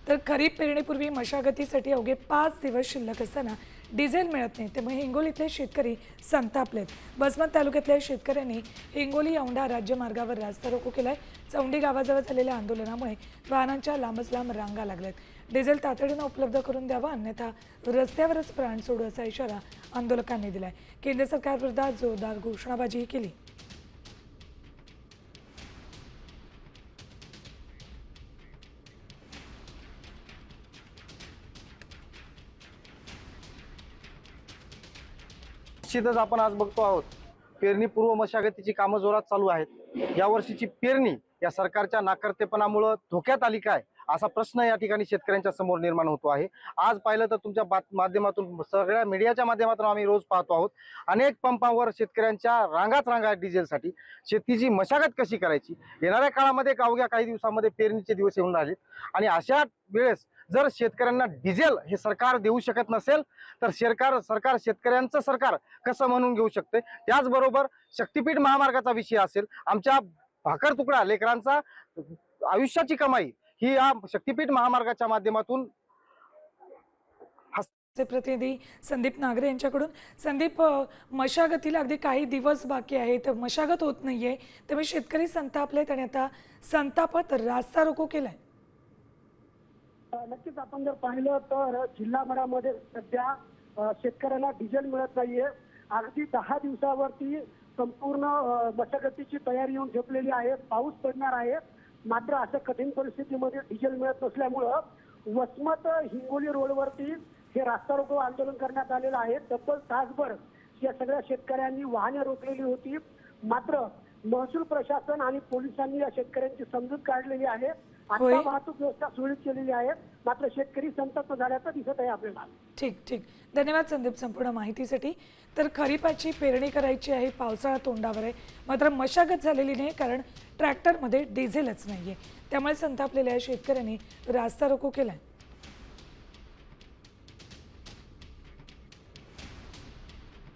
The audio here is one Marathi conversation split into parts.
तर खरीप पेरणीपूर्वी मशागतीसाठी अवघे 5 दिवस शिल्लक असताना डिझेल मिळत नाही, त्यामुळे हिंगोलीतले शेतकरी संतापलेत। वसमत तालुक्यातल्या शेतकऱ्यांनी हिंगोली औंढा राज्यमार्गावर रास्ता रोको केलाय। चौंडी गावाजवळ झालेल्या आंदोलनामुळे वाहनांच्या लांबच लांब रांगा लागल्यात। डिझेल तातडीनं उपलब्ध करून द्यावं, अन्यथा रस्त्यावरच प्राण सोडू असा इशारा आंदोलकांनी दिलाय। केंद्र सरकारविरोधात जोरदार घोषणाबाजीही केली। निश्चितच आपण आज बघतो आहोत, पेरणी पूर्व मशागतीची कामं जोरात चालू आहेत। या वर्षीची पेरणी या सरकारच्या नाकर्तेपणामुळे धोक्यात आली काय, असा प्रश्न या ठिकाणी शेतकऱ्यांच्या समोर निर्माण होतो आहे। आज पाहिलं तर तुमच्या माध्यमातून, सगळ्या मीडियाच्या माध्यमातून आम्ही रोज पाहतो आहोत, अनेक पंपांवर शेतकऱ्यांच्या रांगाच रांगा आहेत डिझेलसाठी। शेतीची मशागत कशी करायची, येणाऱ्या काळामध्ये अवघ्या काही दिवसामध्ये पेरणीचे दिवस येऊन राहिलेत आणि अशा वेळेस जर शेतकऱ्यांना डिझेल हे सरकार देऊ शकत नसेल तर सरकार शेतकऱ्यांचं सरकार कसं म्हणून घेऊ शकते। त्याचबरोबर शक्तीपीठ महामार्गाचा विषय असेल, आमच्या भाकर तुकडा लेकरांचा आयुष्याची कमाई ही या शक्तीपीठ महामार्गाच्या माध्यमातून। प्रतिनिधी संदीप नागरे यांच्याकडून। संदीप, मशागतीला अगदी काही दिवस बाकी आहेत, मशागत होत नाहीये, त्यामुळे शेतकरी संतापलेत आणि आता संतापात रास्ता रोको केलाय। नक्कीच आपण जर पाहिलं तर जिल्हाभरामध्ये सध्या शेतकऱ्यांना डिझेल मिळत नाहीये। अगदी 10 दिवसावरती संपूर्ण मशागतीची तयारी येऊन झेपलेली आहे। पाऊस पडणार आहे, मात्र अशा कठीण परिस्थितीमध्ये डिझेल मिळत नसल्यामुळं वसमत हिंगोली रोडवरती हे रास्ता रोको आंदोलन करण्यात आलेलं आहे। तब्बल तासभर या सगळ्या शेतकऱ्यांनी वाहने रोखलेली होती, मात्र महसूल प्रशासन आणि पोलिसांनी या शेतकऱ्यांची समजूत काढलेली आहे। आता वाहतूक व्यवस्था सुरळीत केलेली आहे, मात्र शेतकरी संतप्त झाल्याचं दिसत आहे आपल्याला। ठीक, धन्यवाद संदीप संपूर्ण माहितीसाठी। तर खरीपाची पेरणी करायची आहे, पावसाळा तोंडावर आहे, मात्र मशागत झालेली नाही, कारण ट्रॅक्टरमध्ये डिझेलच नाहीये, त्यामुळे संतापलेल्या शेतकऱ्यांनी रास्ता रोको केलाय।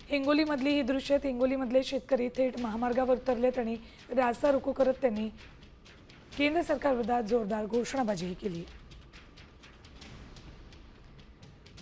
हिंगोलीमधली ही दृश्य आहेत। हिंगोलीमधले शेतकरी थेट महामार्गावर उतरलेत आणि रास्ता रोको करत त्यांनी केंद्र सरकारविरोधात जोरदार घोषणाबाजी केली।